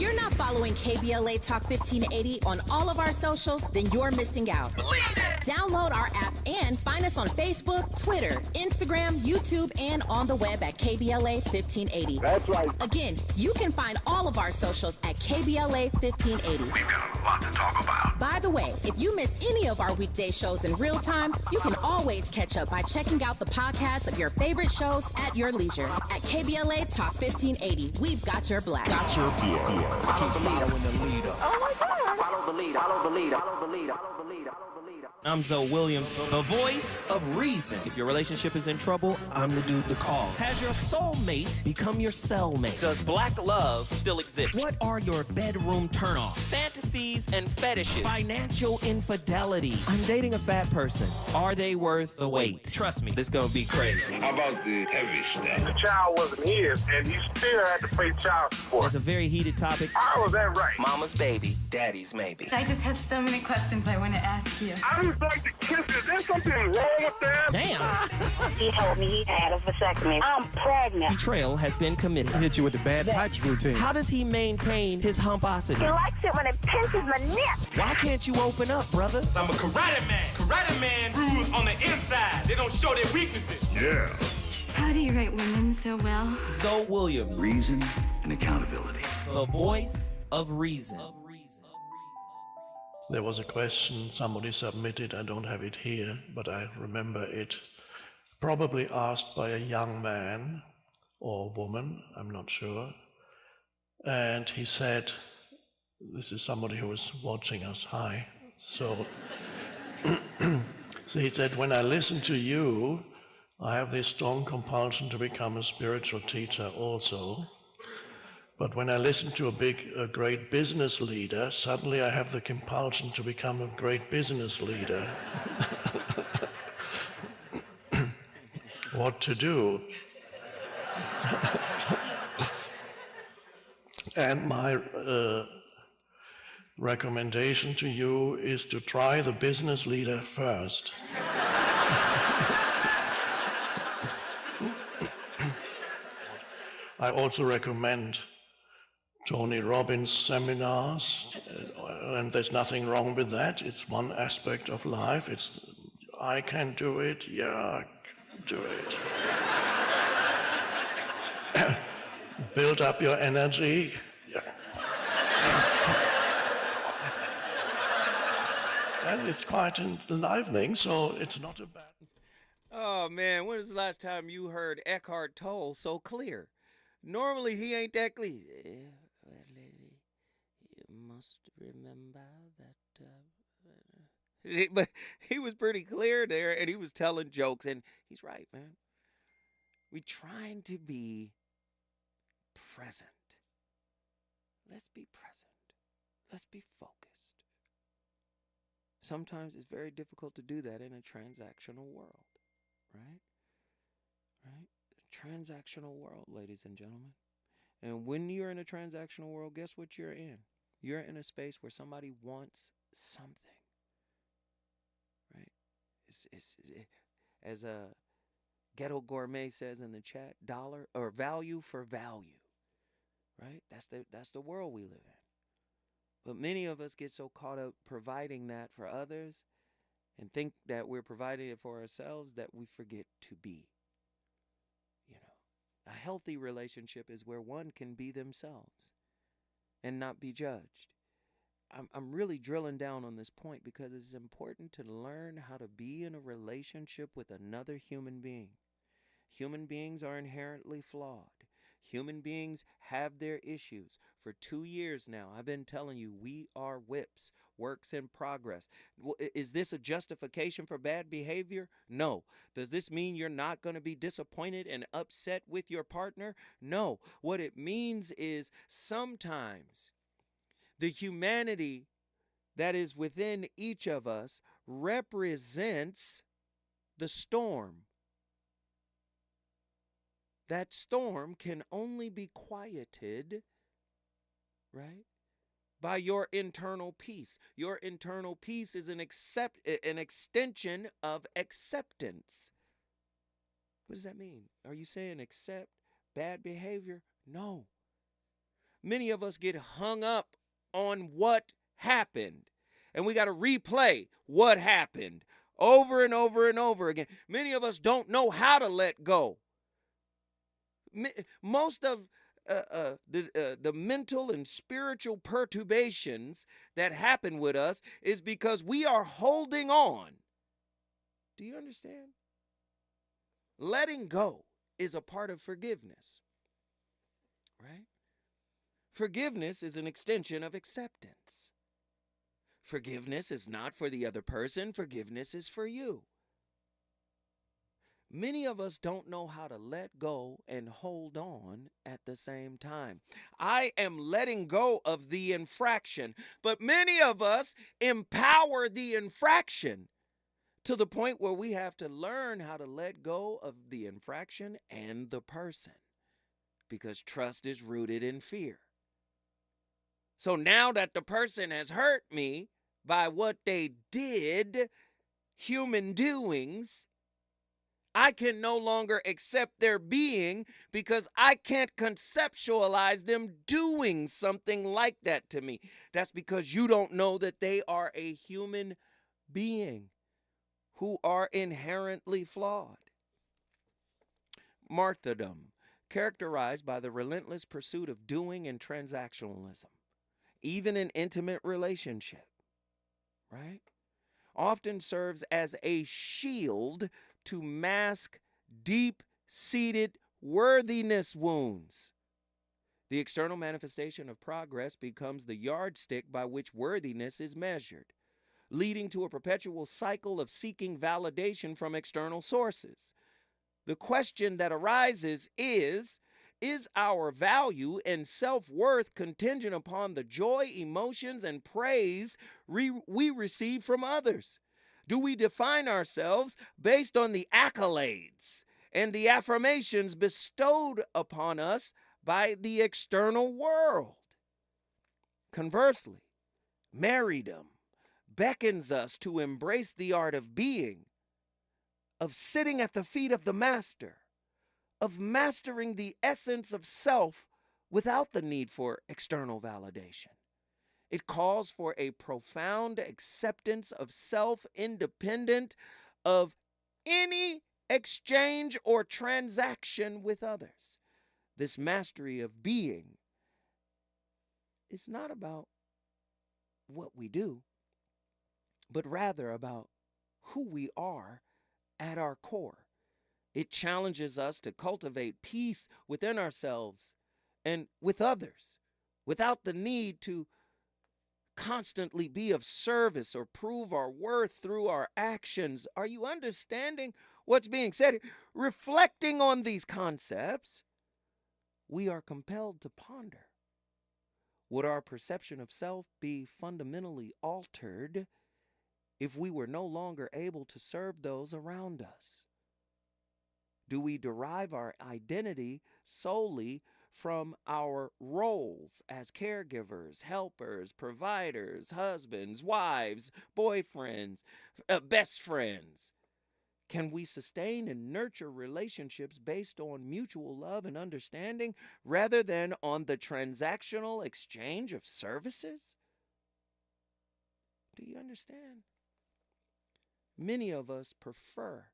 If you're not following KBLA Talk 1580 on all of our socials, then you're missing out. Download our app and find us on Facebook, Twitter, Instagram, YouTube, and on the web at KBLA 1580. That's right. Again, you can find all of our socials at KBLA 1580. We've got a lot to talk about. By the way, if you miss any of our weekday shows in real time, you can always catch up by checking out the podcast of your favorite shows at your leisure. At KBLA Talk 1580, we've got your black. Got your blood. Following the leader. Oh my God. Follow the leader. Follow the leader. Follow the leader. Follow the leader. I'm Zoe Williams, the voice of reason. If your relationship is in trouble, I'm the dude to call. Has your soulmate become your cellmate? Does black love still exist? What are your bedroom turnoffs? Fantasies and fetishes. Financial infidelity. I'm dating a fat person. Are they worth the wait? Trust me, this is gonna be crazy. How about the heavy stuff? The child wasn't his, and he still had to pay child support. It's a very heated topic. How was that right? Mama's baby, daddy's maybe. I just have so many questions I want to ask you. I just like to kiss. Is there something wrong with that? Damn. He told me he had a vasectomy. I'm pregnant. Betrayal has been committed. Hit you with the bad pipes routine. How does he maintain his humposity? He likes it when it pinches my neck. Why can't you open up, brother? I'm a karate man. Karate man rules on the inside. They don't show their weaknesses. Yeah. How do you rate women so well? Zoe Williams, Reason and accountability. the voice of reason. There was a question somebody submitted, I don't have it here, but I remember it, probably asked by a young man or woman, I'm not sure. And he said, this is somebody who was watching us, hi. So he said, when I listen to you, I have this strong compulsion to become a spiritual teacher also. But when I listen to a great business leader, suddenly I have the compulsion to become a great business leader. What to do? And my recommendation to you is to try the business leader first. I also recommend Tony Robbins seminars, and there's nothing wrong with that. It's one aspect of life. It's, I can do it, yeah, I can do it. Build up your energy. Yeah. And it's quite enlivening, so it's not a bad... Oh, man, when was the last time you heard Eckhart Tolle so clear? Normally, he ain't that clear. Well, lady, you must remember that... But he was pretty clear there, and he was telling jokes, and he's right, man. We trying to be present. Let's be present. Let's be focused. Sometimes it's very difficult to do that in a transactional world, right? Right? Transactional world, ladies and gentlemen. And when you're in a transactional world, guess what you're in? You're in a space where somebody wants something, right? As a Ghetto Gourmet says in the chat, dollar or value for value, right? That's the world we live in. But many of us get so caught up providing that for others and think that we're providing it for ourselves that we forget to be. You know, a healthy relationship is where one can be themselves and not be judged. I'm really drilling down on this point because it's important to learn how to be in a relationship with another human being. Human beings are inherently flawed. Human beings have their issues. For 2 years now, I've been telling you, we are whips, works in progress. Is this a justification for bad behavior? No. Does this mean you're not going to be disappointed and upset with your partner? No. What it means is sometimes the humanity that is within each of us represents the storm. That storm can only be quieted, right, by your internal peace. Your internal peace is an extension of acceptance. What does that mean? Are you saying accept bad behavior? No. Many of us get hung up on what happened, and we got to replay what happened over and over and over again. Many of us don't know how to let go. Most of the mental and spiritual perturbations that happen with us is because we are holding on. Do you understand? Letting go is a part of forgiveness, right? Forgiveness is an extension of acceptance. Forgiveness is not for the other person. Forgiveness is for you. Many of us don't know how to let go and hold on at the same time. I am letting go of the infraction, but many of us empower the infraction to the point where we have to learn how to let go of the infraction and the person, because trust is rooted in fear. So now that the person has hurt me by what they did, human doings, I can no longer accept their being because I can't conceptualize them doing something like that to me. That's because you don't know that they are a human being who are inherently flawed. Martyrdom, characterized by the relentless pursuit of doing and transactionalism, even in intimate relationship, right? Often serves as a shield to mask deep-seated worthiness wounds. The external manifestation of progress becomes the yardstick by which worthiness is measured, leading to a perpetual cycle of seeking validation from external sources. The question that arises is our value and self-worth contingent upon the joy, emotions, and praise we receive from others? Do we define ourselves based on the accolades and the affirmations bestowed upon us by the external world? Conversely, martyrdom beckons us to embrace the art of being, of sitting at the feet of the master, of mastering the essence of self without the need for external validation. It calls for a profound acceptance of self independent of any exchange or transaction with others. This mastery of being is not about what we do, but rather about who we are at our core. It challenges us to cultivate peace within ourselves and with others without the need to constantly be of service or prove our worth through our actions. Are you understanding what's being said? Reflecting on these concepts, we are compelled to ponder. Would our perception of self be fundamentally altered if we were no longer able to serve those around us? Do we derive our identity solely from our roles as caregivers, helpers, providers, husbands, wives, boyfriends, best friends? Can we sustain and nurture relationships based on mutual love and understanding rather than on the transactional exchange of services? Do you understand? Many of us prefer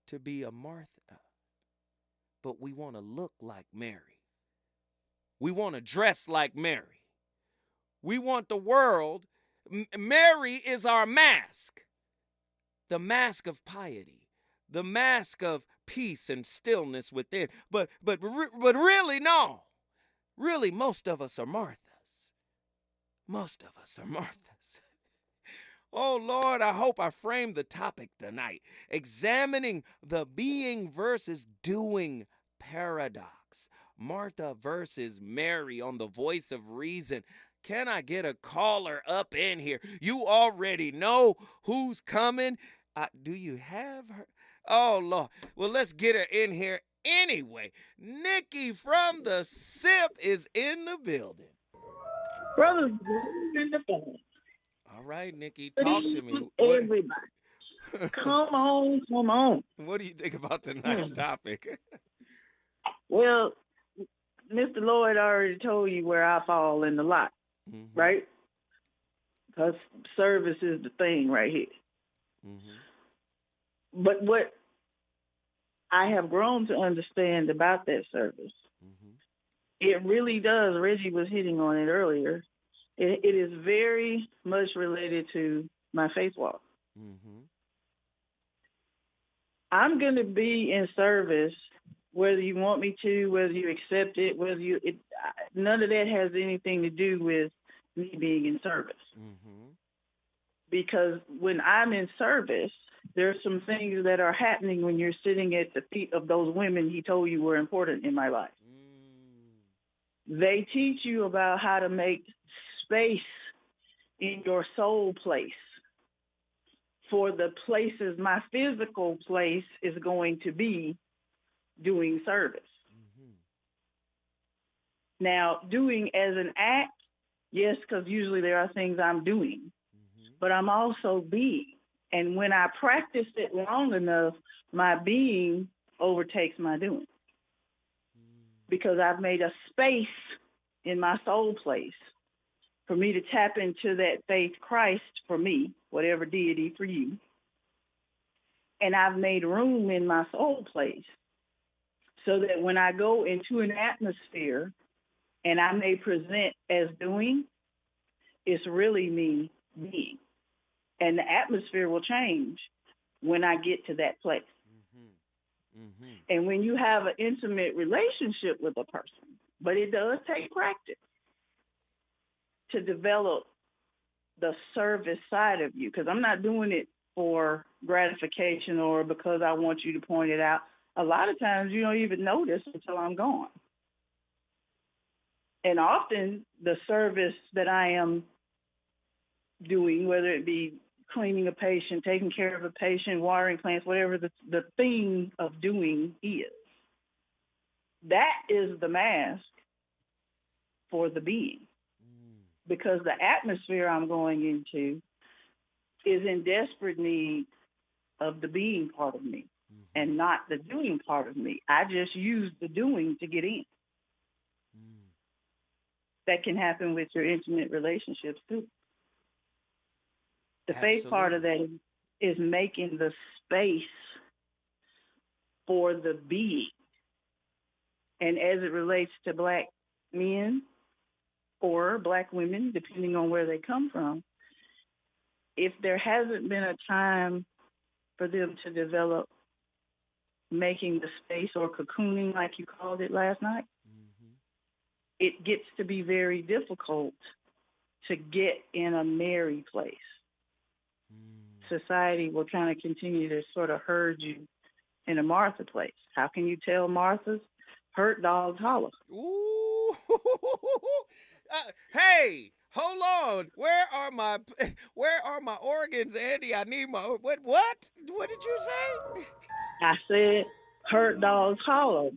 to be a Martha, but we want to look like Mary. We want to dress like Mary. We want the world. Mary is our mask. The mask of piety, the mask of peace and stillness within. But really, no. Really, most of us are Marthas. Most of us are Marthas. Oh, Lord, I hope I framed the topic tonight. Examining the being versus doing paradox. Martha versus Mary on the Voice of Reason. Can I get a caller up in here? You already know who's coming. Do you have her? Oh, Lord. Well, let's get her in here anyway. Nikki from the SIP is in the building. Brothers in the phone. All right, Nikki, talk to me. Everybody. Come on. What do you think about tonight's topic? Well, Mr. Lloyd already told you where I fall in the lot, right? Because service is the thing right here. But what I have grown to understand about that service, it really does, Reggie was hitting on it earlier, it is very much related to my faith walk. I'm going to be in service whether you want me to, whether you accept it, none of that has anything to do with me being in service. Because when I'm in service, there's some things that are happening when you're sitting at the feet of those women he told you were important in my life. They teach you about how to make space in your soul place for the places my physical place is going to be doing service. Now, doing as an act, yes, because usually there are things I'm doing, but I'm also being. And when I practice it long enough, my being overtakes my doing. Because I've made a space in my soul place for me to tap into that faith Christ for me, whatever deity for you. And I've made room in my soul place so that when I go into an atmosphere and I may present as doing, it's really me being. And the atmosphere will change when I get to that place. And when you have an intimate relationship with a person, but it does take practice to develop the service side of you, because I'm not doing it for gratification or because I want you to point it out. A lot of times you don't even notice until I'm gone. And often the service that I am doing, whether it be cleaning a patient, taking care of a patient, watering plants, whatever the thing of doing is, that is the mask for the being. Because the atmosphere I'm going into is in desperate need of the being part of me and not the doing part of me. I just use the doing to get in. That can happen with your intimate relationships too. The faith part of that is making the space for the being. And as it relates to Black men or Black women, depending on where they come from, if there hasn't been a time for them to develop making the space or cocooning, like you called it last night, it gets to be very difficult to get in a merry place. Society will kind of continue to sort of herd you in a Martha place. How can you tell Marthas? Hurt dogs holler. Ooh. Hey, hold on. Where are my organs, Andy? I need my what? What did you say? I said hurt dogs holler.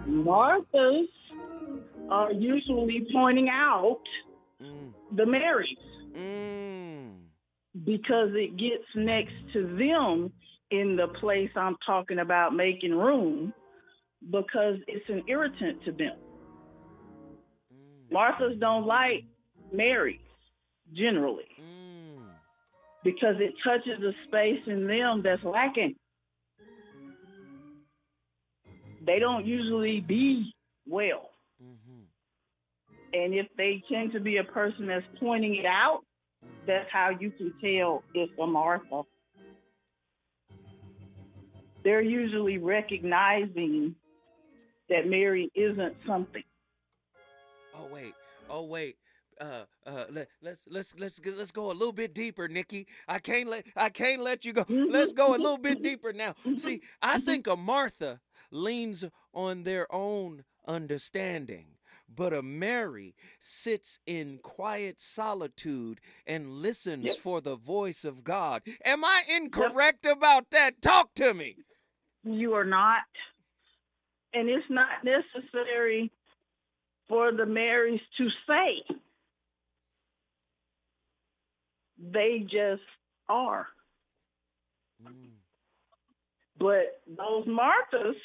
Marthas are usually pointing out the Marys because it gets next to them in the place I'm talking about making room, because it's an irritant to them. Marthas don't like Marys generally because it touches a space in them that's lacking. They don't usually be well. And if they tend to be a person that's pointing it out, that's how you can tell it's a Martha. They're usually recognizing that Mary isn't something. Oh wait. Let's go a little bit deeper, Nikki. I can't let you go. Let's go a little bit deeper now. See, I think a Martha leans on their own understanding, but a Mary sits in quiet solitude and listens for the voice of God. Am I incorrect about that? Talk to me. You are not. And it's not necessary for the Marys to say. They just are. But those Marthas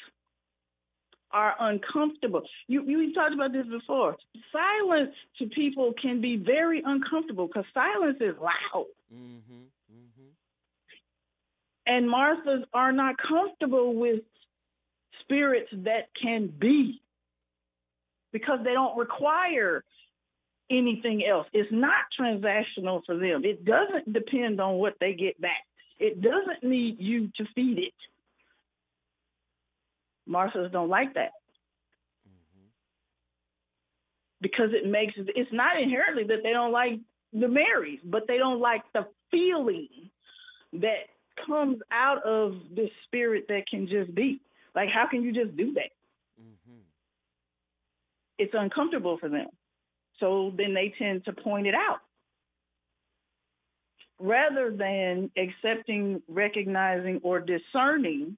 are uncomfortable. You talked about this before. Silence to people can be very uncomfortable because silence is loud. Mm-hmm. Mm-hmm. And Marthas are not comfortable with spirits that can be because they don't require anything else. It's not transactional for them. It doesn't depend on what they get back. It doesn't need you to feed it. Marthas don't like that. Mm-hmm. Because it's not inherently that they don't like the Marys, but they don't like the feeling that comes out of this spirit that can just be. Like, how can you just do that? Mm-hmm. It's uncomfortable for them. So then they tend to point it out. Rather than accepting, recognizing, or discerning,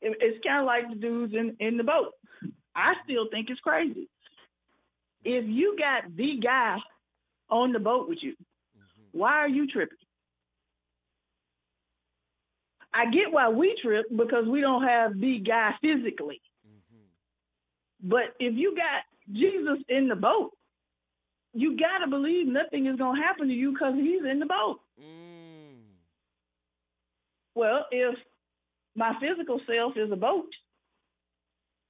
it's kind of like the dudes in the boat. I still think it's crazy. If you got the guy on the boat with you, why are you tripping? I get why we trip because we don't have the guy physically. Mm-hmm. But if you got Jesus in the boat, you got to believe nothing is going to happen to you because he's in the boat. Mm. Well, if my physical self is a boat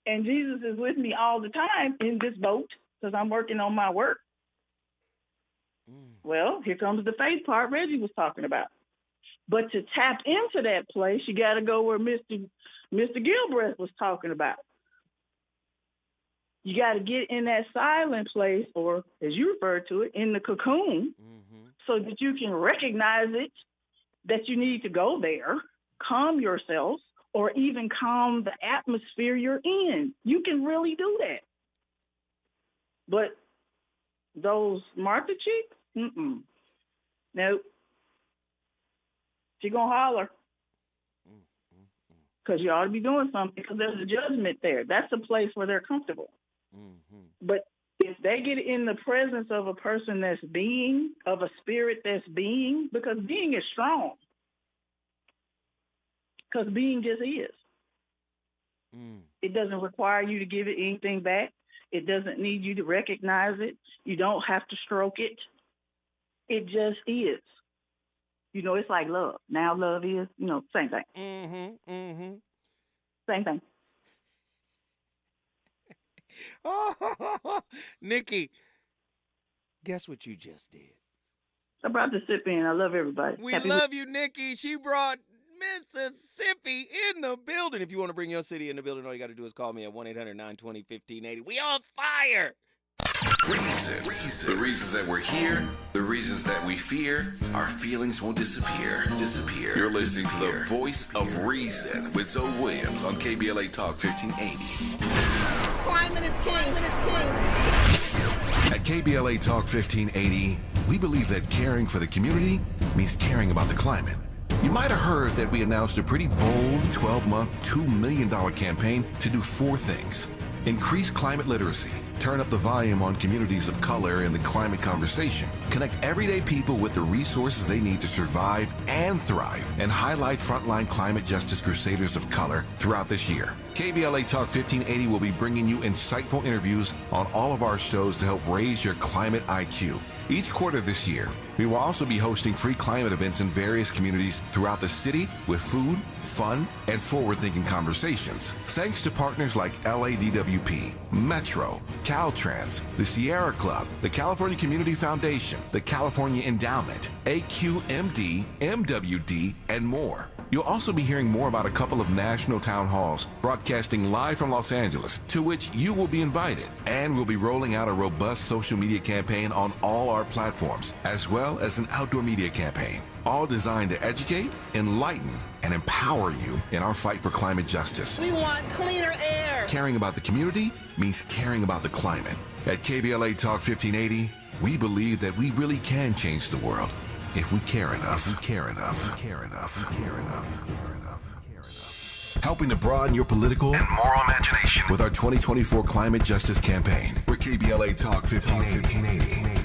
and Jesus is with me all the time in this boat because I'm working on my work, well, here comes the faith part Reggie was talking about. But to tap into that place, you got to go where Mr. Gilbreth was talking about. You got to get in that silent place, or as you refer to it, in the cocoon, so that you can recognize it, that you need to go there, calm yourself, or even calm the atmosphere you're in. You can really do that. But those Martha chicks, nope. She gonna holler because you ought to be doing something because there's a judgment there. That's a place where they're comfortable. Mm-hmm. But if they get in the presence of a person that's being, of a spirit that's being, because being is strong, because being just is. It doesn't require you to give it anything back. It doesn't need you to recognize it. You don't have to stroke it. It just is. You know, it's like love. Now love is, same thing. Mm-hmm. Mm-hmm. Same thing. Oh, Nikki, guess what you just did? I brought Mississippi in. I love everybody. We love you, Nikki. She brought Mississippi in the building. If you want to bring your city in the building, all you got to do is call me at 1-800-920-1580. We on fire. Reasons. The reasons that we're here, the reasons that we fear, our feelings won't disappear. You're listening to the voice of reason with Zoe Williams on KBLA Talk 1580. Climate is king. At KBLA Talk 1580, we believe that caring for the community means caring about the climate. You might have heard that we announced a pretty bold 12-month, $2 million campaign to do 4 things. Increase climate literacy, turn up the volume on communities of color in the climate conversation, connect everyday people with the resources they need to survive and thrive, and highlight frontline climate justice crusaders of color throughout this year. KBLA Talk 1580 will be bringing you insightful interviews on all of our shows to help raise your climate IQ. Each quarter this year, we will also be hosting free climate events in various communities throughout the city with food, fun, and forward-thinking conversations. Thanks to partners like LADWP, Metro, Caltrans, the Sierra Club, the California Community Foundation, the California Endowment, AQMD, MWD, and more. You'll also be hearing more about a couple of national town halls broadcasting live from Los Angeles, to which you will be invited. And we'll be rolling out a robust social media campaign on all our platforms, as well as an outdoor media campaign, all designed to educate, enlighten, and empower you in our fight for climate justice. We want cleaner air. Caring about the community means caring about the climate. At KBLA Talk 1580, we believe that we really can change the world if we care enough. Helping to broaden your political and moral imagination with our 2024 climate justice campaign. We're KBLA Talk 1580.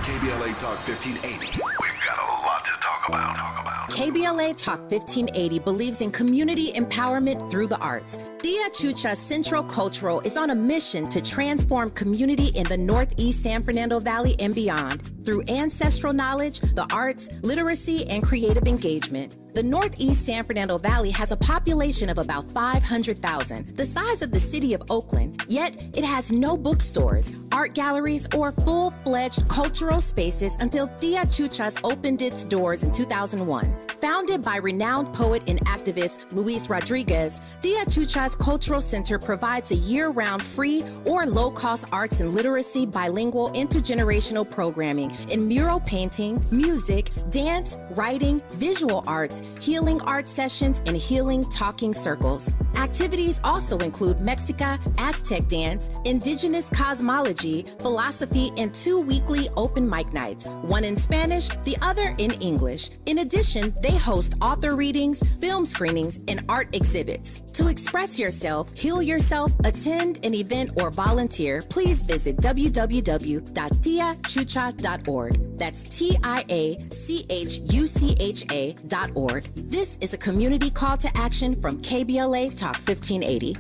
KBLA Talk 1580. We've got a lot to talk KBLA Talk 1580 believes in community empowerment through the arts. Tia Chucha Central Cultural is on a mission to transform community in the Northeast San Fernando Valley and beyond through ancestral knowledge, the arts, literacy, and creative engagement. The Northeast San Fernando Valley has a population of about 500,000, the size of the city of Oakland, yet it has no bookstores, art galleries, or full-fledged cultural spaces until Tia Chucha's opened its doors in 2001. Founded by renowned poet and activist Luis Rodriguez, Tia Chucha's Cultural Center provides a year-round free or low-cost arts and literacy bilingual intergenerational programming in mural painting, music, dance, writing, visual arts, healing art sessions, and healing talking circles. Activities also include Mexica, Aztec dance, indigenous cosmology, philosophy, and 2 weekly open mic nights, one in Spanish, the other in English. In addition, they host author readings, film screenings, and art exhibits. To express yourself, heal yourself, attend an event, or volunteer, please visit www.tiachucha.org. That's TIACHUCHA.org. This is a community call to action from KBLA Talk 1580.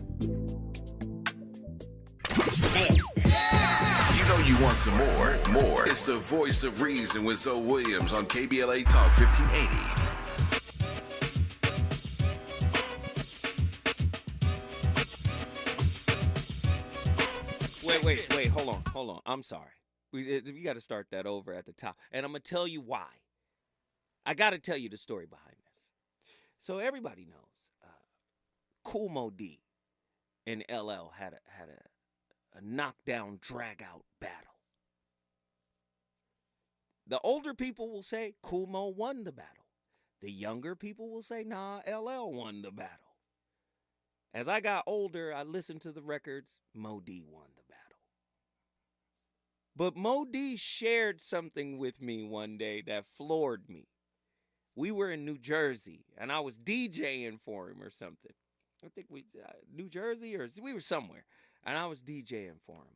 You know you want some more. It's the voice of reason with Zoe Williams on KBLA Talk 1580. Wait, hold on. I'm sorry. We got to start that over at the top. And I'm going to tell you why. I got to tell you the story behind this. So everybody knows Cool Mo D and LL had a knockdown, drag-out battle. The older people will say Cool Mo won the battle. The younger people will say, nah, LL won the battle. As I got older, I listened to the records. Mo D won the battle. But Mo D shared something with me one day that floored me. We were in New Jersey, and I was DJing for him or something. I think New Jersey, or we were somewhere, and I was DJing for him.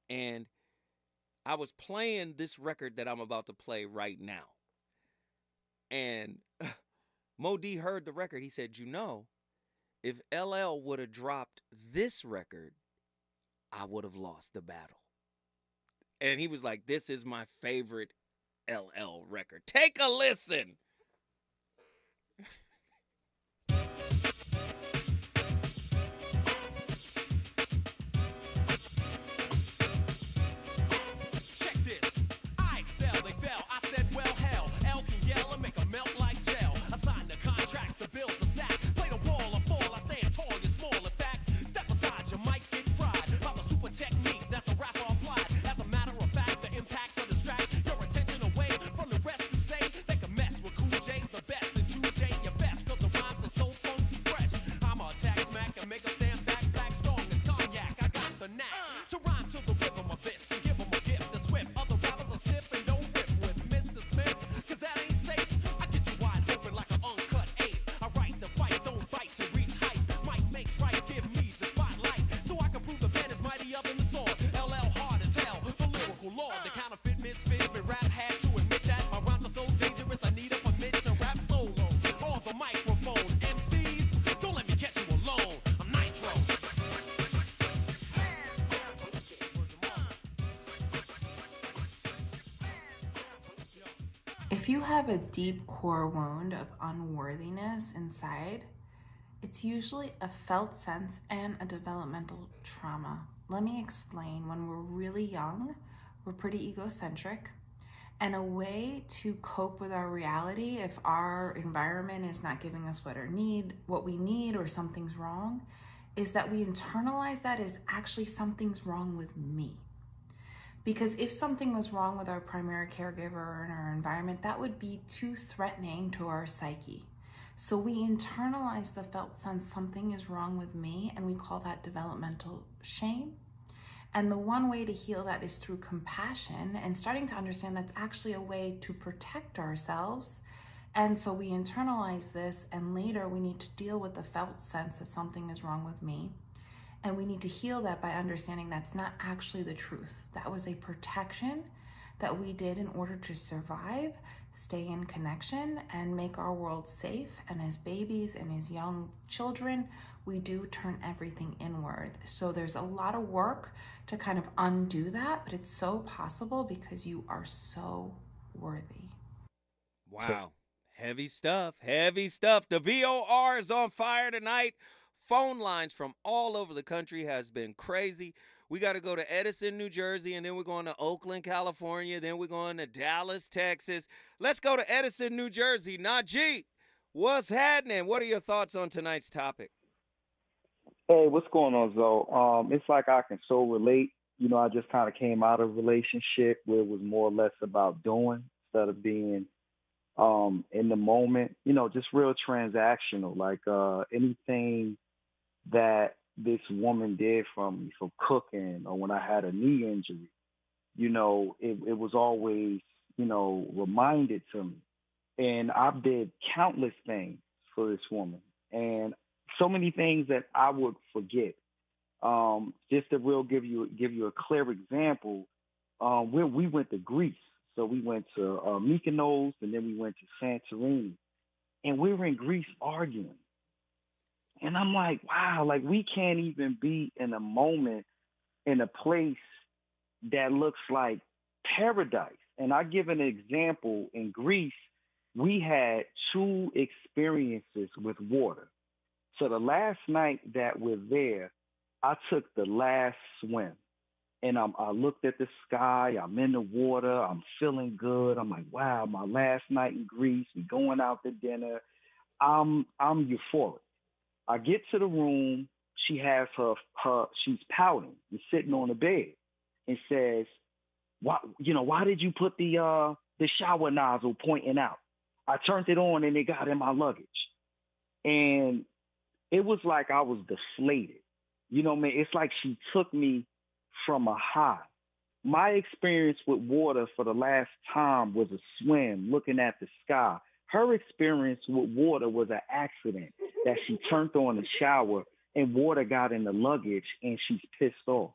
And I was playing this record that I'm about to play right now. And Mo D heard the record. He said, you know, if LL would have dropped this record, I would have lost the battle. And he was like, this is my favorite LL record. Take a listen. Check this. I excel, they fell. I said, well, hell. L can yell and make a melt like gel. I signed the contracts, the bills are stacked. Play the wall or fall, I stand tall, you're small. In fact, step aside, you might get fried by the super technique that the rapper applied. As a matter of fact, the impact will distract your attention away from the rest who say they can mess with Cool J, the best, and 2J, your best, cause the rhymes are so funky fresh. I'ma attack smack and make them stand back, black strong as cognac. I got the knack to rhyme to the rhythm of this and give them a gift that's swift. Other rappers are stiff and don't rip with Mr. Smith, cause that ain't safe. I get you wide open like an uncut ape. I write to fight, don't bite to reach heights. Mike makes right, give me the spotlight so I can prove the pen is mighty up in the sword. LL hard as hell, the lyrical lord. The counterfeit misfits, but rap had to admit that my rhymes are so dangerous. I need a permit to rap solo on the microphone. MCs, don't let me catch you alone. I'm Nitro. If you have a deep core wound of unworthiness inside, it's usually a felt sense and a developmental trauma. Let me explain. When we're really young, we're pretty egocentric, and a way to cope with our reality if our environment is not giving us what we need, or something's wrong, is that we internalize that as actually something's wrong with me. Because if something was wrong with our primary caregiver or in our environment, that would be too threatening to our psyche. So we internalize the felt sense something is wrong with me, and we call that developmental shame. And the one way to heal that is through compassion and starting to understand that's actually a way to protect ourselves. And so we internalize this, and later we need to deal with the felt sense that something is wrong with me. And we need to heal that by understanding that's not actually the truth. That was a protection that we did in order to survive, stay in connection, and make our world safe. And as babies and as young children, we do turn everything inward. So there's a lot of work to kind of undo that, but it's so possible because you are so worthy. Wow. Heavy stuff. Heavy stuff. The VOR is on fire tonight. Phone lines from all over the country has been crazy. We got to go to Edison, New Jersey, and then we're going to Oakland, California. Then we're going to Dallas, Texas. Let's go to Edison, New Jersey. Najee, what's happening? What are your thoughts on tonight's topic? Hey, what's going on, Zoe? It's like I can so relate. You know, I just kind of came out of a relationship where it was more or less about doing instead of being in the moment. You know, just real transactional. Like anything that this woman did for me, for cooking, or when I had a knee injury, you know, it was always, you know, reminded to me. And I did countless things for this woman, and so many things that I would forget. Just to real give you a clear example, we went to Greece. So we went to Mykonos, and then we went to Santorini, and we were in Greece arguing. And I'm like, wow, like we can't even be in a moment in a place that looks like paradise. And I give an example. In Greece, we had 2 experiences with water. So the last night that we're there, I took the last swim. And I looked at the sky. I'm in the water. I'm feeling good. I'm like, wow, my last night in Greece. We're going out to dinner. I'm euphoric. I get to the room. She has she's pouting and sitting on the bed and says, why did you put the shower nozzle pointing out? I turned it on and it got in my luggage. And it was like I was deflated. You know what I mean? It's like she took me from a high. My experience with water for the last time was a swim looking at the sky. Her experience with water was an accident that she turned on the shower and water got in the luggage and she's pissed off.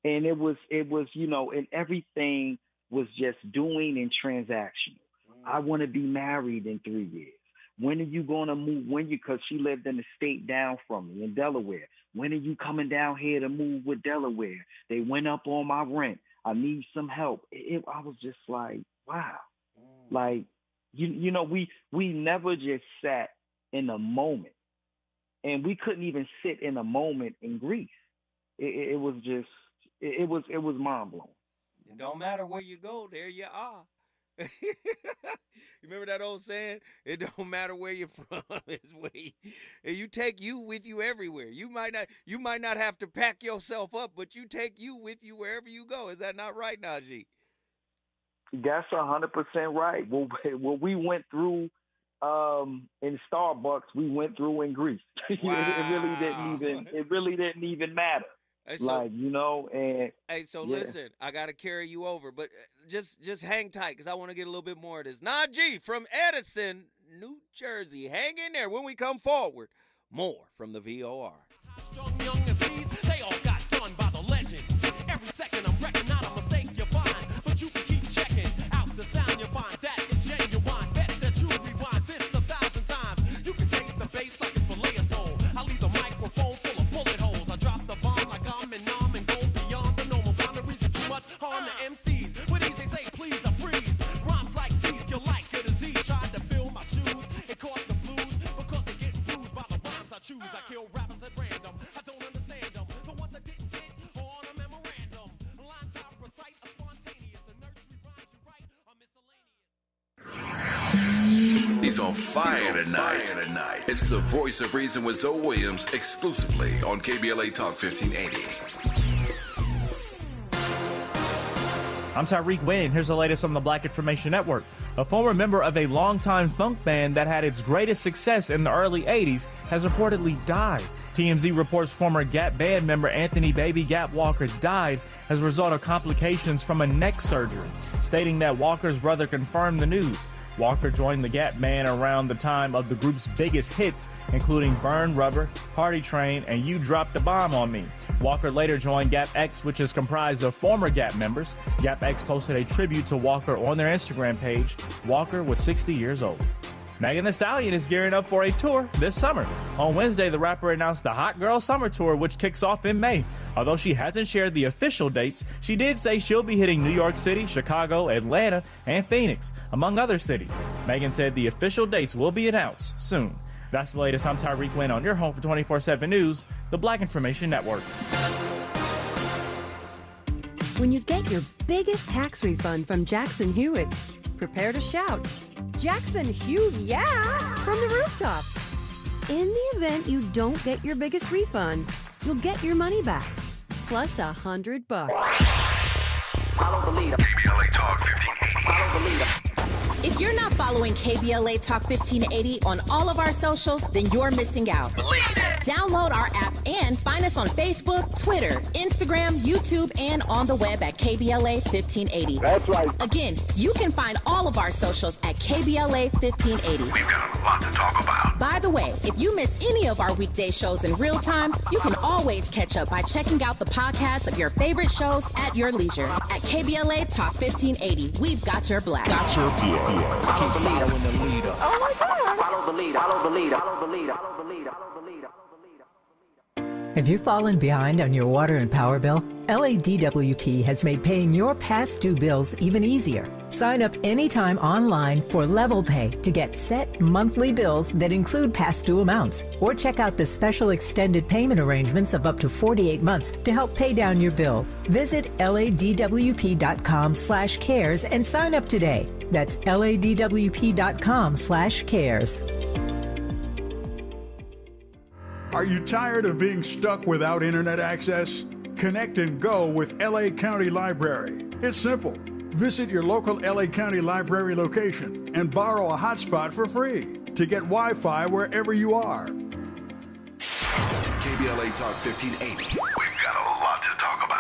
And it was, you know, and everything was just doing and transactional. I want to be married in 3 years. When are you going to move? Because she lived in the state down from me in Delaware. When are you coming down here to move with Delaware? They went up on my rent. I need some help. I was just like, wow. Like, you know, we never just sat in a moment. And we couldn't even sit in a moment in Greece. It was just, it was mind blowing. It don't matter where you go, there you are. You remember that old saying? It don't matter where you're from, it's where you take you with you everywhere. You might not have to pack yourself up, but you take you with you wherever you go. Is that not right, Najee? That's 100% right. What we went through in Starbucks, we went through in Greece. Wow. It really didn't even matter. Hey, so, like, you know, and listen, I got to carry you over, but just hang tight because I want to get a little bit more of this. Najee from Edison, New Jersey. Hang in there. When we come forward, more from the VOR. Strong young MCs, they all got done by the legend. Every second I'm wrecking, not a mistake you find, but you can keep checking out the sound you find. That is genuine. Bet that you rewind this 1,000 times. You can taste the bass like it's filet of soul. I leave the microphone full of bullet holes. I drop the bomb like I'm in numb and go beyond the normal boundaries of too much harm to MCs. With ease they say please I freeze. Rhymes like these kill like a disease. Tried to fill my shoes and caught the blues because they get bruised by the rhymes I choose. I kill rappers at random. I don't understand them. The ones I didn't get are on a memorandum. Lines I recite are spontaneous. The nursery rhymes you write are miscellaneous. He's on fire tonight. It's the Voice of Reason with Zoe Williams, exclusively on KBLA Talk 1580. I'm Tyreek Wayne. Here's the latest on the Black Information Network. A former member of a longtime funk band that had its greatest success in the early 80s has reportedly died. TMZ reports former Gap band member Anthony Baby Gap Walker died as a result of complications from a neck surgery, stating that Walker's brother confirmed the news. Walker joined the Gap Band around the time of the group's biggest hits, including Burn Rubber, Party Train, and You Dropped a Bomb on Me. Walker later joined Gap X, which is comprised of former Gap members. Gap X posted a tribute to Walker on their Instagram page. Walker was 60 years old. Megan Thee Stallion is gearing up for a tour this summer. On Wednesday, the rapper announced the Hot Girl Summer Tour, which kicks off in May. Although she hasn't shared the official dates, she did say she'll be hitting New York City, Chicago, Atlanta, and Phoenix, among other cities. Megan said the official dates will be announced soon. That's the latest. I'm Tyreek Wynn on your home for 24/7 News, the Black Information Network. When you get your biggest tax refund from Jackson Hewitt, prepare to shout, "Jackson Hew, yeah!" from the rooftops. In the event you don't get your biggest refund, you'll get your money back, plus $100. Follow the leader. KBLA Talk 1580. Follow the leader. If you're not following KBLA Talk 1580 on all of our socials, then you're missing out. Download our app and find us on Facebook, Twitter, Instagram, YouTube, and on the web at KBLA 1580. That's right. Again, you can find all of our socials at KBLA 1580. We've got a lot to talk about. By the way, if you miss any of our weekday shows in real time, you can always catch up by checking out the podcast of your favorite shows at your leisure. At KBLA Talk 1580, we've got your black. Got your black. Follow the leader. Following the leader. Oh my God. Follow the leader. Follow the leader. Follow the leader. Follow the leader. Follow the leader. Have you fallen behind on your water and power bill? LADWP has made paying your past due bills even easier. Sign up anytime online for Level Pay to get set monthly bills that include past due amounts. Or check out the special extended payment arrangements of up to 48 months to help pay down your bill. Visit ladwp.com/cares and sign up today. That's ladwp.com/cares. Are you tired of being stuck without internet access? Connect and go with LA County Library. It's simple. Visit your local LA County Library location and borrow a hotspot for free to get Wi-Fi wherever you are. KBLA Talk 1580. We've got a lot to talk about.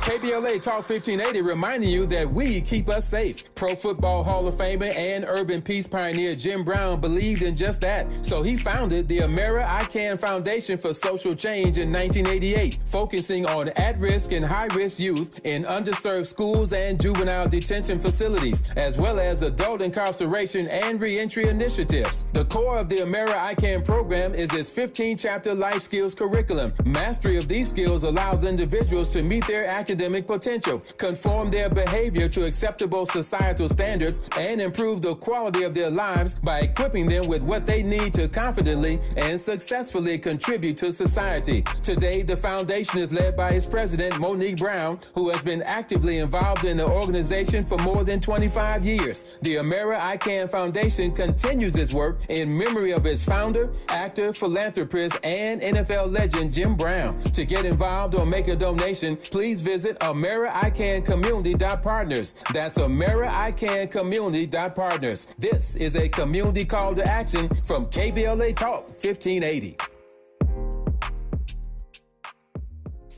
KBLA Talk 1580 reminding you that we keep us safe. Pro Football Hall of Famer and urban peace pioneer Jim Brown believed in just that. So he founded the Amera I Can Foundation for Social Change in 1988, focusing on at-risk and high-risk youth in underserved schools and juvenile detention facilities, as well as adult incarceration and reentry initiatives. The core of the Amera I Can program is its 15-chapter life skills curriculum. Mastery of these skills allows individuals to meet their academic potential, conform their behavior to acceptable societal standards, and improve the quality of their lives by equipping them with what they need to confidently and successfully contribute to society. Today, the foundation is led by its president, Monique Brown, who has been actively involved in the organization for more than 25 years. The Amera I Can Foundation continues its work in memory of its founder, actor, philanthropist, and NFL legend Jim Brown. To get involved or make a donation, please visit AmeriICanCommunity.partners. That's AmeriICanCommunity.partners. This is a community call to action from KBLA Talk 1580.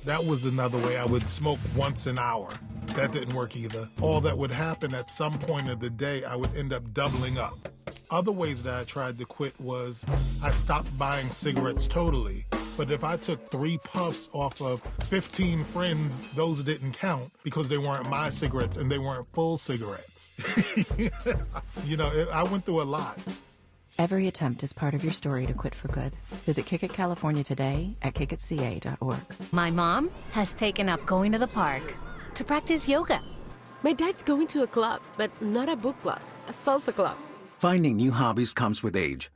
That was another way. I would smoke once an hour. That didn't work either. All that would happen at some point of the day, I would end up doubling up. Other ways that I tried to quit was I stopped buying cigarettes totally. But if I took 3 puffs off of 15 friends, those didn't count because they weren't my cigarettes and they weren't full cigarettes. You know, I went through a lot. Every attempt is part of your story to quit for good. Visit Kick It California today at kickitca.org. My mom has taken up going to the park to practice yoga. My dad's going to a club, but not a book club, a salsa club. Finding new hobbies comes with age.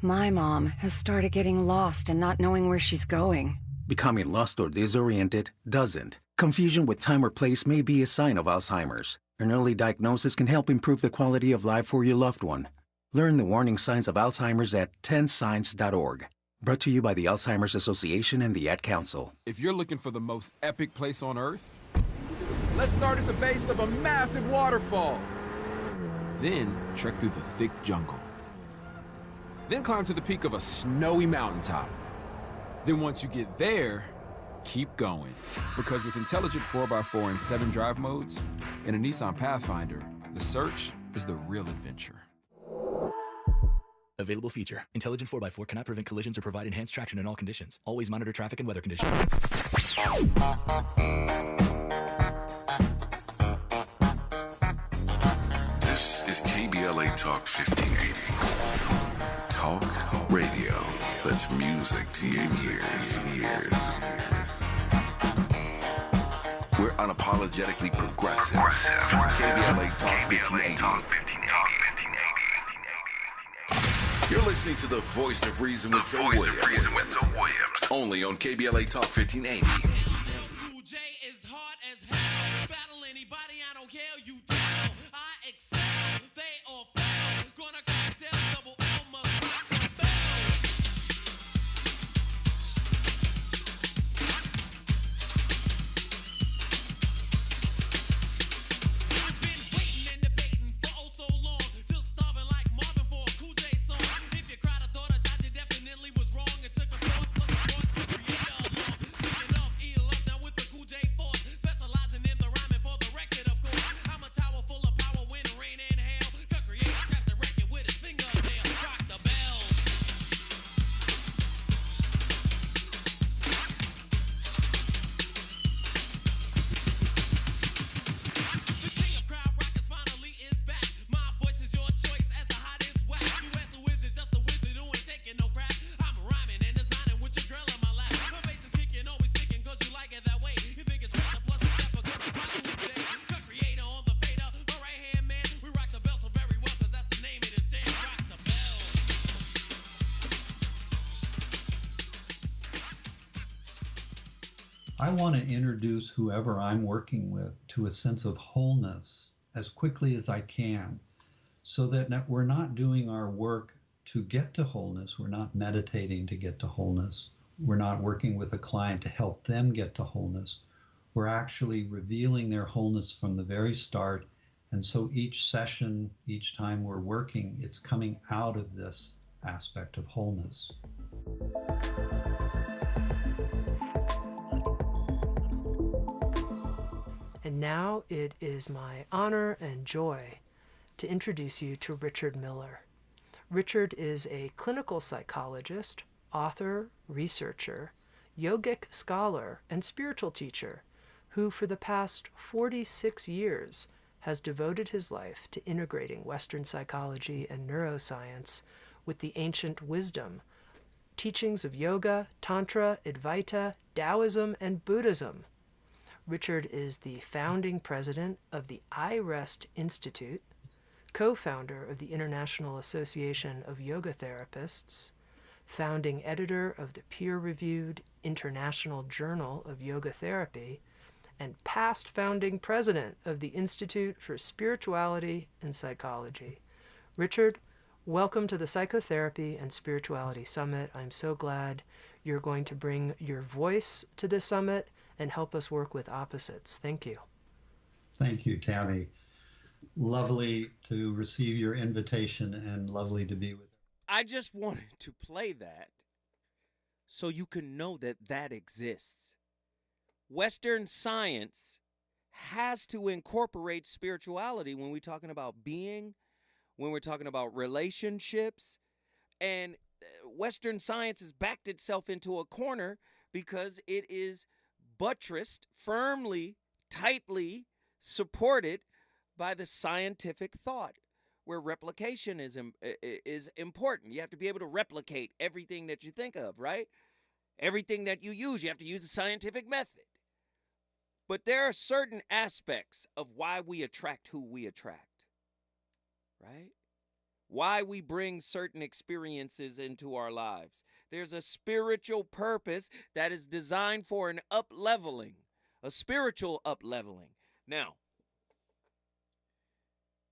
My mom has started getting lost and not knowing where she's going. Becoming lost or disoriented doesn't. Confusion with time or place may be a sign of Alzheimer's. An early diagnosis can help improve the quality of life for your loved one. Learn the warning signs of Alzheimer's at 10signs.org. Brought to you by the Alzheimer's Association and the Ad Council. If you're looking for the most epic place on Earth, let's start at the base of a massive waterfall. Then trek through the thick jungle. Then climb to the peak of a snowy mountaintop. Then once you get there, keep going. Because with intelligent 4x4 and 7 drive modes and a Nissan Pathfinder, the search is the real adventure. Available feature. Intelligent 4x4 cannot prevent collisions or provide enhanced traction in all conditions. Always monitor traffic and weather conditions. This is KBLA Talk 1580. Talk radio. That's music to your ears. We're unapologetically progressive. KBLA Talk 1580. You're listening to the voice of reason with Zoe Williams. Only on KBLA Talk 1580. J is hard as hell. Battle anybody, I don't care. You tell. I excel. They all fail. Gonna cocktail double L must rock the bell. You've been waiting and debating for oh so long. Still starving like Marvin for a Cool J song. If you cried, I thought I died, you definitely was wrong. It took a thought plus a thought to create a law. Taking off, eat up now with the Cool J force. Specializing in the rhyming for the record, of course. I'm a tower full of power, wind, rain, and hail. Could create, scratch the record with his fingernail. Rock the bell. The king of crowd rockers finally is back. My voice is your choice as the hottest wax. You ask who is it, just a wizard who ain't taking no crap. I'm rhyming and designing with your girl in my lap. My face is kicking, always sticking, cause you like it that way. You think it's special, plus it's step because I'm rocking with Jay. The creator on the fader, my right hand man. We rock the bell so very well, cause that's the name of this jam. Rock the bell. I want to introduce whoever I'm working with to a sense of wholeness as quickly as I can, so that we're not doing our work to get to wholeness. We're not meditating to get to wholeness. We're not working with a client to help them get to wholeness. We're actually revealing their wholeness from the very start. And so each session, each time we're working, it's coming out of this aspect of wholeness. And now it is my honor and joy to introduce you to Richard Miller. Richard is a clinical psychologist, author, researcher, yogic scholar, and spiritual teacher who for the past 46 years has devoted his life to integrating Western psychology and neuroscience with the ancient wisdom, teachings of yoga, tantra, Advaita, Taoism, and Buddhism. Richard is the founding president of the iRest Institute, co-founder of the International Association of Yoga Therapists, founding editor of the peer-reviewed International Journal of Yoga Therapy, and past founding president of the Institute for Spirituality and Psychology. Richard, welcome to the Psychotherapy and Spirituality Summit. I'm so glad you're going to bring your voice to this summit and help us work with opposites. Thank you. Thank you, Tammy. Lovely to receive your invitation and lovely to be with you. I just wanted to play that so you can know that that exists. Western science has to incorporate spirituality when we're talking about being, when we're talking about relationships, and Western science has backed itself into a corner because it is buttressed, firmly, tightly supported by the scientific thought, where replication is important. You have to be able to replicate everything that you think of, right? Everything that you use, you have to use the scientific method. But there are certain aspects of why we attract who we attract, right? Why we bring certain experiences into our lives. There's a spiritual purpose that is designed for an up-leveling, a spiritual up-leveling. Now,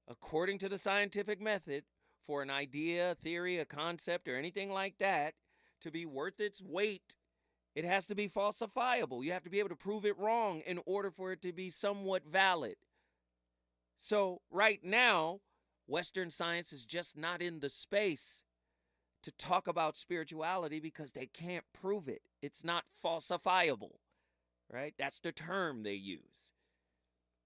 according to the scientific method, for an idea, a theory, a concept, or anything like that to be worth its weight, it has to be falsifiable. You have to be able to prove it wrong in order for it to be somewhat valid. So right now, Western science is just not in the space to talk about spirituality because they can't prove it. It's not falsifiable, right? That's the term they use.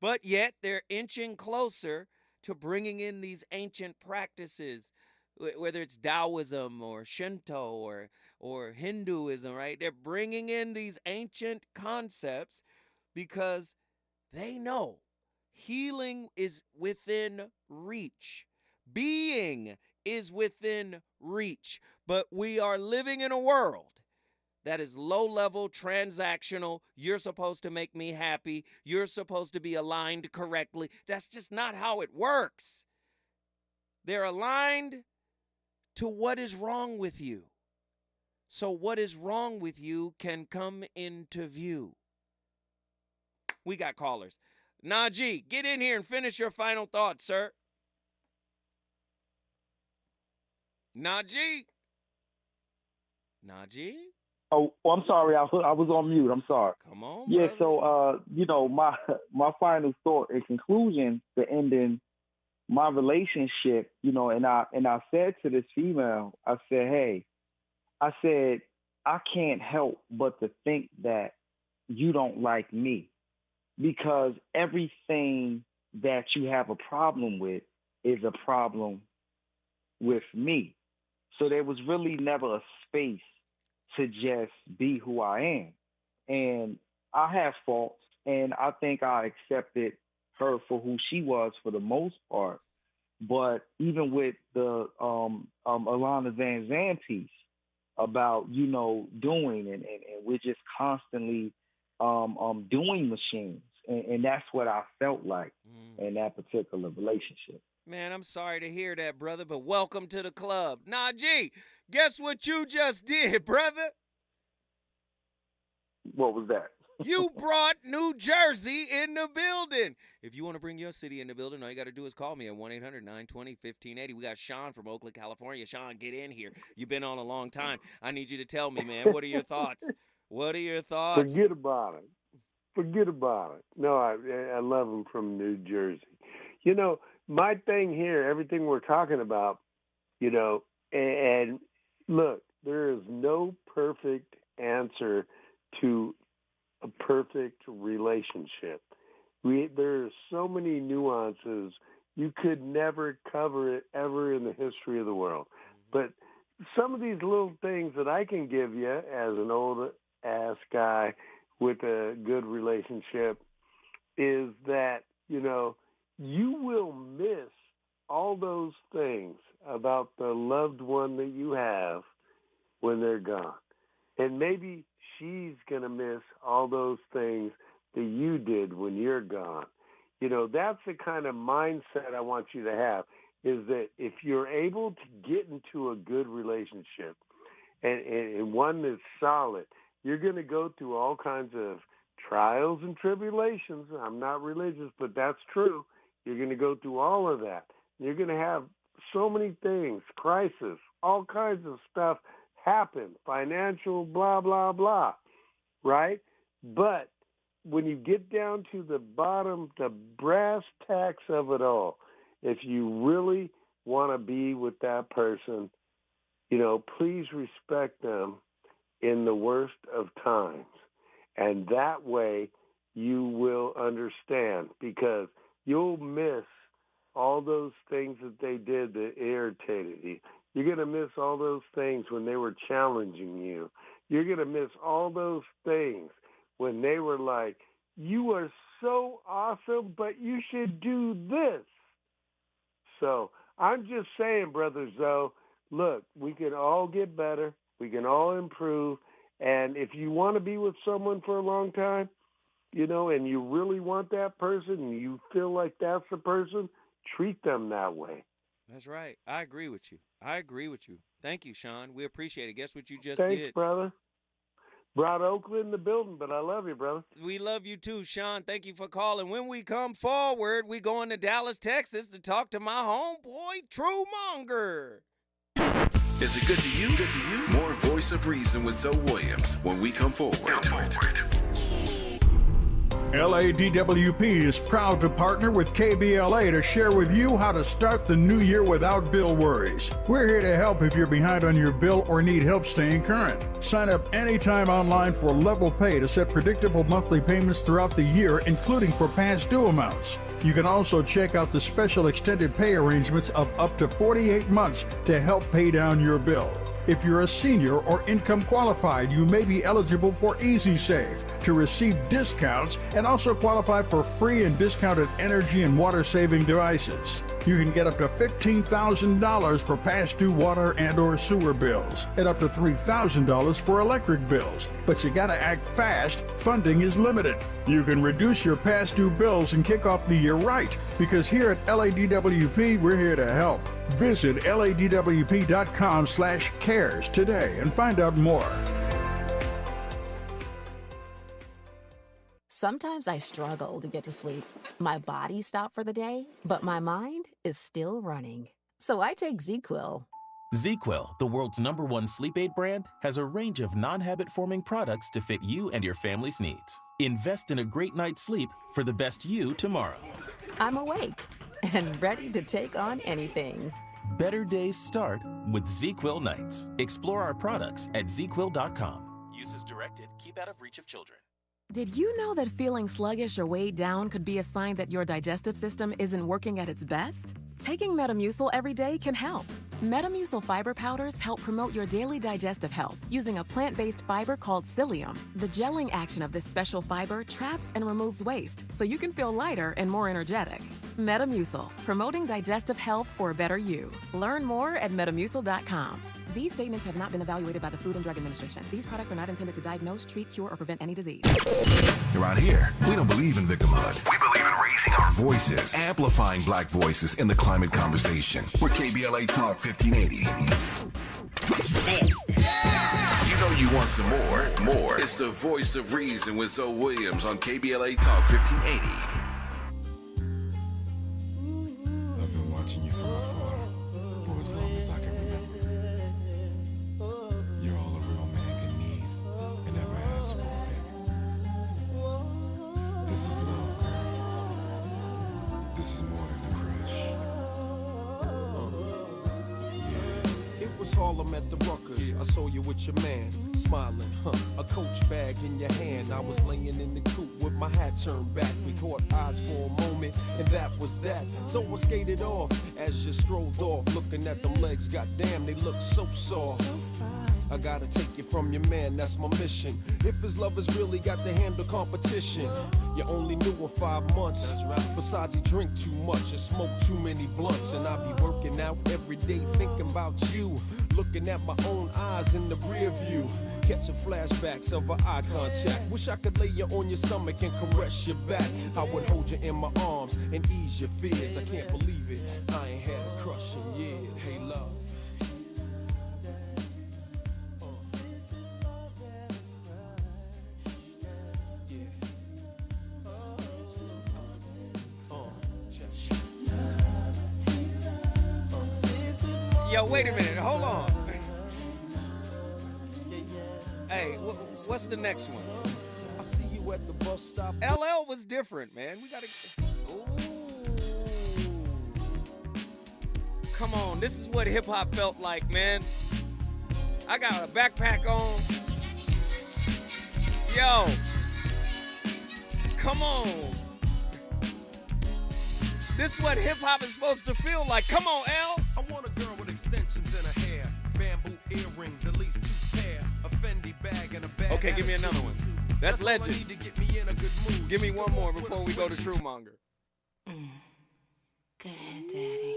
But yet they're inching closer to bringing in these ancient practices, whether it's Taoism or Shinto or Hinduism, right? They're bringing in these ancient concepts because they know healing is within reach. Being is within reach. But we are living in a world that is low-level, transactional. You're supposed to make me happy. You're supposed to be aligned correctly. That's just not how it works. They're aligned to what is wrong with you. So what is wrong with you can come into view. We got callers. Najee, get in here and finish your final thoughts, sir. Najee? Oh, I'm sorry. I was on mute. I'm sorry. Come on, yeah, brother. So, my final thought in conclusion to ending my relationship, and I said to this female, I said, hey, I can't help but to think that you don't like me because everything that you have a problem with is a problem with me. So there was really never a space to just be who I am. And I have faults, and I think I accepted her for who she was for the most part. But even with the Alana Van Zandt piece about, doing, and we're just constantly doing machines. And that's what I felt like in that particular relationship. Man, I'm sorry to hear that, brother, but welcome to the club. Najee, guess what you just did, brother? What was that? You brought New Jersey in the building. If you want to bring your city in the building, all you got to do is call me at 1-800-920-1580. We got Sean from Oakland, California. Sean, get in here. You've been on a long time. I need you to tell me, man, what are your thoughts? What are your thoughts? Forget about it. No, I love him from New Jersey. My thing here, everything we're talking about, and look, there is no perfect answer to a perfect relationship. There are so many nuances. You could never cover it ever in the history of the world. But some of these little things that I can give you as an old-ass guy with a good relationship is that, you will miss all those things about the loved one that you have when they're gone. And maybe she's going to miss all those things that you did when you're gone. That's the kind of mindset I want you to have, is that if you're able to get into a good relationship and one that's solid, you're going to go through all kinds of trials and tribulations. I'm not religious, but that's true. You're going to go through all of that. You're going to have so many things, crisis, all kinds of stuff happen, financial, blah, blah, blah, right? But when you get down to the bottom, the brass tacks of it all, if you really want to be with that person, please respect them in the worst of times. And that way you will understand, because you'll miss all those things that they did that irritated you. You're going to miss all those things when they were challenging you. You're going to miss all those things when they were like, you are so awesome, but you should do this. So I'm just saying, Brother Zoe, look, we can all get better. We can all improve. And if you want to be with someone for a long time, and you really want that person and you feel like that's the person, treat them that way. That's right. I agree with you. Thank you, Sean. We appreciate it. Guess what you just Thanks, did? Brother. Brought Oakland in the building, but I love you, brother. We love you too, Sean. Thank you for calling. When we come forward, we going to Dallas, Texas to talk to my homeboy, True Monger. Is it good to you? More Voice of Reason with Zoe Williams when we come forward. LADWP is proud to partner with KBLA to share with you how to start the new year without bill worries. We're here to help if you're behind on your bill or need help staying current. Sign up anytime online for Level Pay to set predictable monthly payments throughout the year, including for past due amounts. You can also check out the special extended pay arrangements of up to 48 months to help pay down your bill. If you're a senior or income qualified, you may be eligible for Easy Save to receive discounts and also qualify for free and discounted energy and water saving devices. You can get up to $15,000 for past due water and or sewer bills and up to $3,000 for electric bills. But you gotta act fast, funding is limited. You can reduce your past due bills and kick off the year right, because here at LADWP, we're here to help. Visit ladwp.com/cares today and find out more. Sometimes I struggle to get to sleep. My body stopped for the day, but my mind is still running. So I take ZQuil. ZQuil, the world's #1 sleep aid brand, has a range of non-habit-forming products to fit you and your family's needs. Invest in a great night's sleep for the best you tomorrow. I'm awake and ready to take on anything. Better days start with ZQuil nights. Explore our products at ZQuil.com. Use as directed. Keep out of reach of children. Did you know that feeling sluggish or weighed down could be a sign that your digestive system isn't working at its best? Taking Metamucil every day can help. Metamucil fiber powders help promote your daily digestive health using a plant-based fiber called psyllium. The gelling action of this special fiber traps and removes waste, so you can feel lighter and more energetic. Metamucil, promoting digestive health for a better you. Learn more at metamucil.com. These statements have not been evaluated by the Food and Drug Administration. These products are not intended to diagnose, treat, cure, or prevent any disease. Around here, we don't believe in victimhood. We believe in raising our voices, amplifying black voices in the climate conversation. We're KBLA Talk 1580. You know you want some more. More. It's the voice of reason with Zoe Williams on KBLA Talk 1580. I've been watching you from afar for as long as I can remember. You're all a real man can need and ever ask for, baby. This is love, girl. This is more than a crush. It was Harlem at the Ruckers. I saw you with your man, smiling, a Coach bag in your hand. I was laying in the coop with my hat turned back. We caught eyes for a moment, and that was that. So I skated off as you strolled off, looking at them legs. Goddamn, they look so soft. I gotta take you from your man, that's my mission. If his lovers really got to handle competition, you only knew him 5 months. That's right. Besides, he drink too much and smoke too many blunts. And I be working out every day thinking about you, looking at my own eyes in the rear view, catching flashbacks of our eye contact. Wish I could lay you on your stomach and caress your back. I would hold you in my arms and ease your fears. I can't believe it, I ain't had a crush in years. Hey, love. Yo, wait a minute. Hold on. Hey, what's the next one? I see you at the bus stop. LL was different, man. We gotta. Ooh. Come on, this is what hip hop felt like, man. I got a backpack on. Yo, come on. This is what hip hop is supposed to feel like. Come on, L. I want a girl with extensions in her hair, bamboo earrings, at least 2 pair, a Fendi bag and a bag. Okay, give me another one. That's legend. All I need to get me in a good mood. Give me one more before we go to Truemonger. Go ahead, Daddy.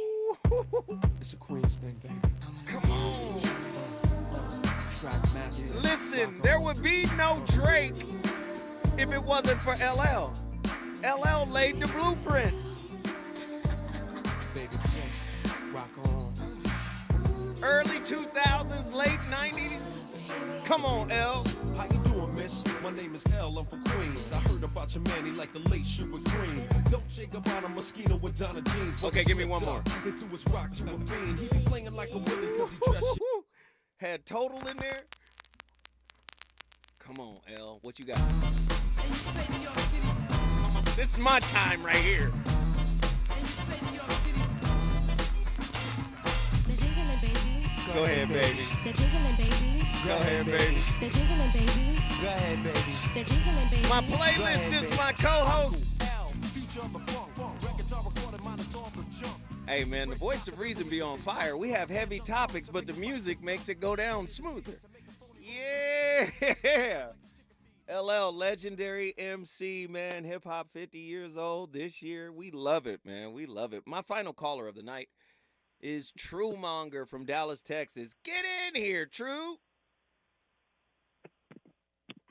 It's a Queen's thing, baby. Come on. Track master. Listen, there would be no Drake if it wasn't for LL. LL laid the blueprint. Baby, yes, rock on. Early 2000s, late 90s. Come on, L. How you doing, miss? My name is L, I'm from Queens. I heard about your man, he like the late sugar cream. Don't shake about a mosquito with Donna jeans. Okay, give me one more. He threw his rock to a fiend. He be playing like a willy cause he dressed Had Total in there. Come on, L. What you got? And you say New York City, This is my time right here. Go ahead, baby. Go ahead, baby. Go ahead, baby. My playlist is my co-host. Hey, man, the voice of reason be on fire. We have heavy topics, but the music makes it go down smoother. Yeah. LL, legendary MC, man. Hip-hop 50 years old this year. We love it, man. We love it. My final caller of the night is Truemonger from Dallas, Texas. Get in here, True.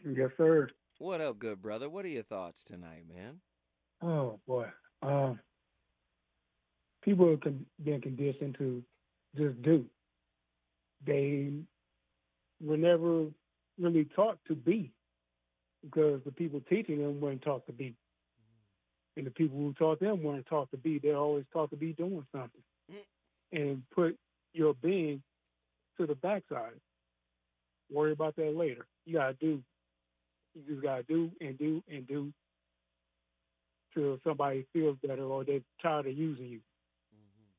Yes, sir. What up, good brother? What are your thoughts tonight, man? Oh boy, people have been conditioned to just do. They were never really taught to be, because the people teaching them weren't taught to be, and the people who taught them weren't taught to be. They're always taught to be doing something, and put your being to the backside. Worry about that later. You gotta do. You just gotta do and do and do till somebody feels better or they're tired of using you.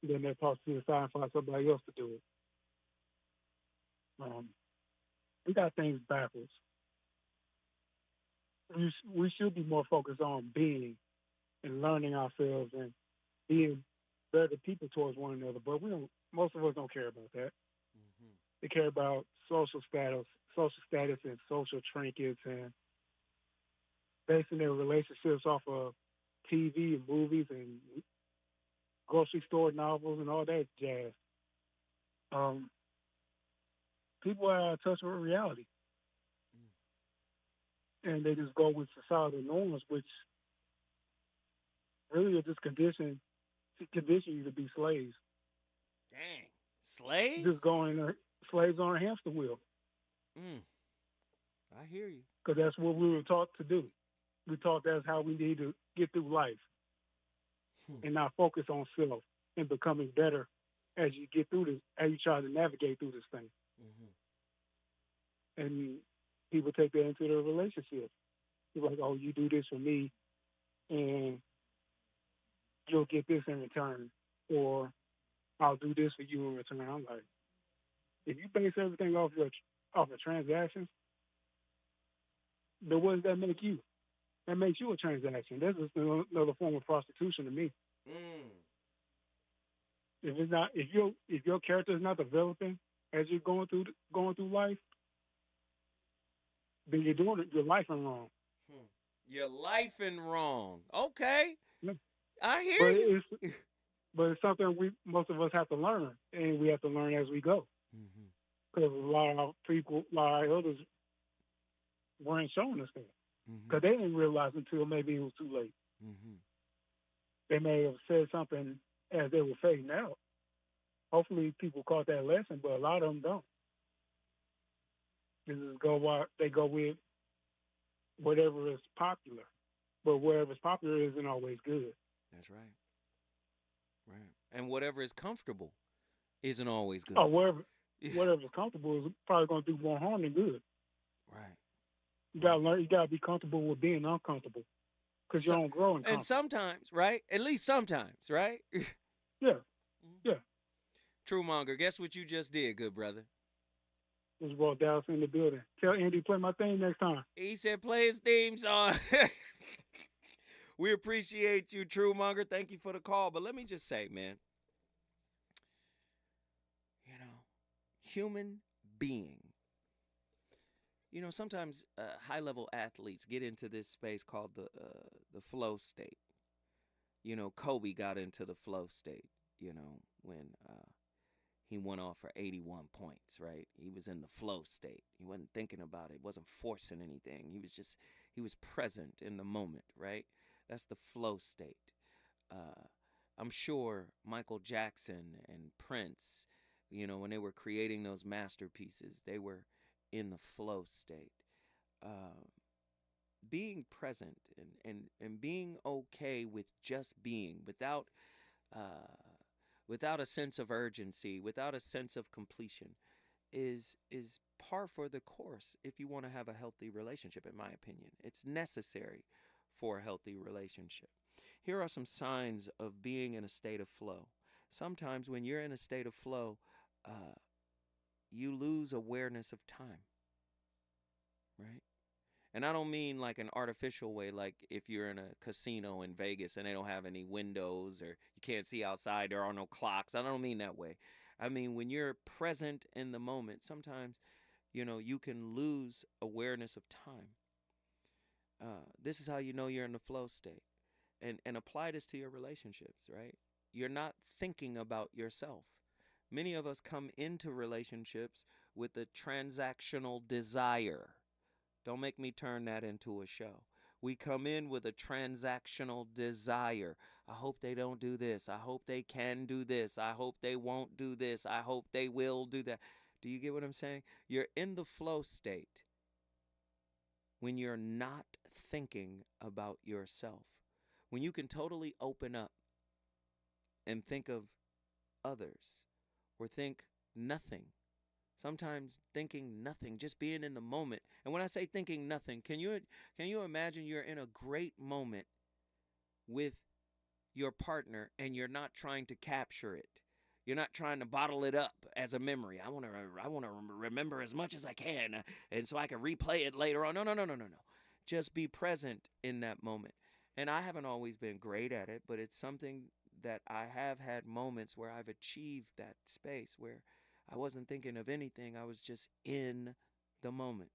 Then they're tossed to the side and find somebody else to do it. We got things backwards. We should be more focused on being and learning ourselves and being better people towards one another. But we don't. Most of us don't care about that. They care about social status, and social trinkets, and basing their relationships off of TV and movies and grocery store novels and all that jazz. People are out of touch with reality. And they just go with societal norms, which really are just condition you to be slaves. Dang. Slaves? Just going slaves on a hamster wheel. I hear you. Because that's what we were taught to do. We taught that's how we need to get through life. And not focus on self and becoming better as you get through this, as you try to navigate through this thing. And people take that into their relationship. It's like, oh, you do this for me, and you'll get this in return, or I'll do this for you in return. I'm like, if you base everything off of transactions, then what does that make you? That makes you a transaction. That's just another form of prostitution to me. If your character is not developing as you're going through life, then you're doing it. You're lifing wrong. You're lifing wrong. Okay, yeah. I hear you. But it's something most of us have to learn, and we have to learn as we go. Because a lot of our elders weren't showing us that. Because they didn't realize until maybe it was too late. They may have said something as they were fading out. Hopefully people caught that lesson, but a lot of them don't. They just they go with whatever is popular. But whatever's popular isn't always good. That's right. Right. And whatever is comfortable isn't always good. Oh, whatever's comfortable is probably going to do more harm than good. Right. You got to learn. You got to be comfortable with being uncomfortable, because you don't grow in comfort. And sometimes, right? At least sometimes, right? Yeah. Yeah. Truemonger, guess what you just did, good brother? This is Walt Dallas in the building. Tell Andy to play my theme next time. He said play his theme song. We appreciate you, Truemonger. Thank you for the call. But let me just say, man, human being. Sometimes high-level athletes get into this space called the flow state. Kobe got into the flow state, when he went off for 81 points, right? He was in the flow state. He wasn't thinking about it. Wasn't forcing anything. He was present in the moment, right? That's the flow state. I'm sure Michael Jackson and Prince, when they were creating those masterpieces, they were in the flow state. Being present and being okay with just being without a sense of urgency, without a sense of completion is par for the course if you want to have a healthy relationship, in my opinion. It's necessary for a healthy relationship. Here are some signs of being in a state of flow. Sometimes when you're in a state of flow, you lose awareness of time, right? And I don't mean like an artificial way, like if you're in a casino in Vegas and they don't have any windows or you can't see outside, there are no clocks. I don't mean that way. I mean, when you're present in the moment, sometimes, you can lose awareness of time. This is how you know you're in the flow state. And apply this to your relationships, right? You're not thinking about yourself. Many of us come into relationships with a transactional desire. Don't make me turn that into a show. We come in with a transactional desire. I hope they don't do this. I hope they can do this. I hope they won't do this. I hope they will do that. Do you get what I'm saying? You're in the flow state when you're not thinking about yourself. When you can totally open up and think of others or think nothing. Sometimes thinking nothing, just being in the moment. And when I say thinking nothing, can you imagine you're in a great moment with your partner and you're not trying to capture it. You're not trying to bottle it up as a memory. I want to remember as much as I can and so I can replay it later on. No. Just be present in that moment. And I haven't always been great at it, but it's something that I have had moments where I've achieved that space where I wasn't thinking of anything. I was just in the moment.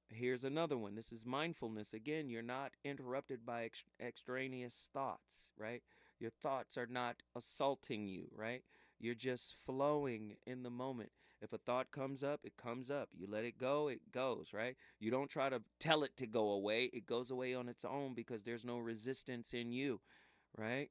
Here's another one. This is mindfulness. Again, you're not interrupted by extraneous thoughts, right? Your thoughts are not assaulting you, right? You're just flowing in the moment. If a thought comes up, it comes up. You let it go, it goes, right? You don't try to tell it to go away. It goes away on its own because there's no resistance in you, right?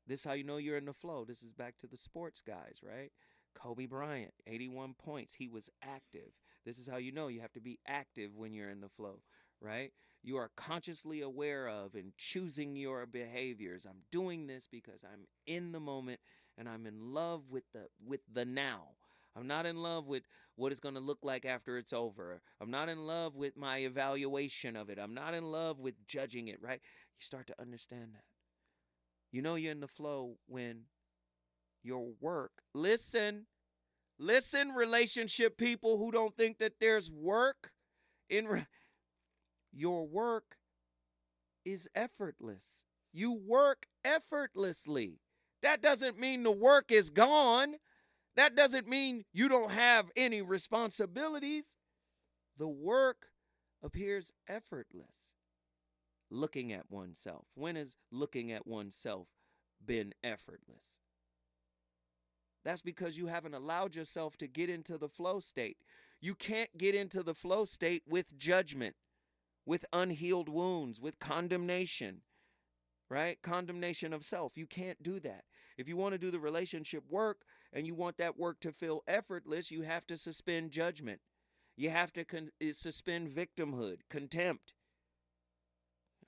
This is how you know you're in the flow. This is back to the sports guys, right? Kobe Bryant, 81 points. He was active. This is how you know you have to be active when you're in the flow, right? You are consciously aware of and choosing your behaviors. I'm doing this because I'm in the moment and I'm in love with the now. I'm not in love with what it's going to look like after it's over. I'm not in love with my evaluation of it. I'm not in love with judging it, right? You start to understand that. You know you're in the flow when your work, listen, relationship people who don't think that there's work your work is effortless. You work effortlessly. That doesn't mean the work is gone. That doesn't mean you don't have any responsibilities. The work appears effortless. Looking at oneself. When has looking at oneself been effortless? That's because you haven't allowed yourself to get into the flow state. You can't get into the flow state with judgment, with unhealed wounds, with condemnation, right? Condemnation of self. You can't do that. If you want to do the relationship work and you want that work to feel effortless, you have to suspend judgment. You have to suspend victimhood, contempt.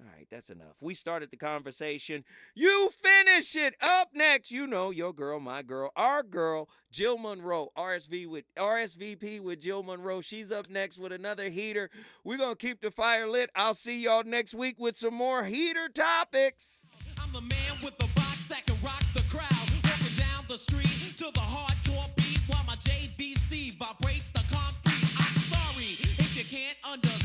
All right, that's enough. We started the conversation. You finish it. Up next, you know, your girl, my girl, our girl, Jill Monroe, RSVP with Jill Monroe. She's up next with another heater. We're going to keep the fire lit. I'll see y'all next week with some more heater topics. I'm the man with the box that can rock the crowd. Walking down the street to the hardcore beat while my JVC vibrates the concrete. I'm sorry if you can't understand.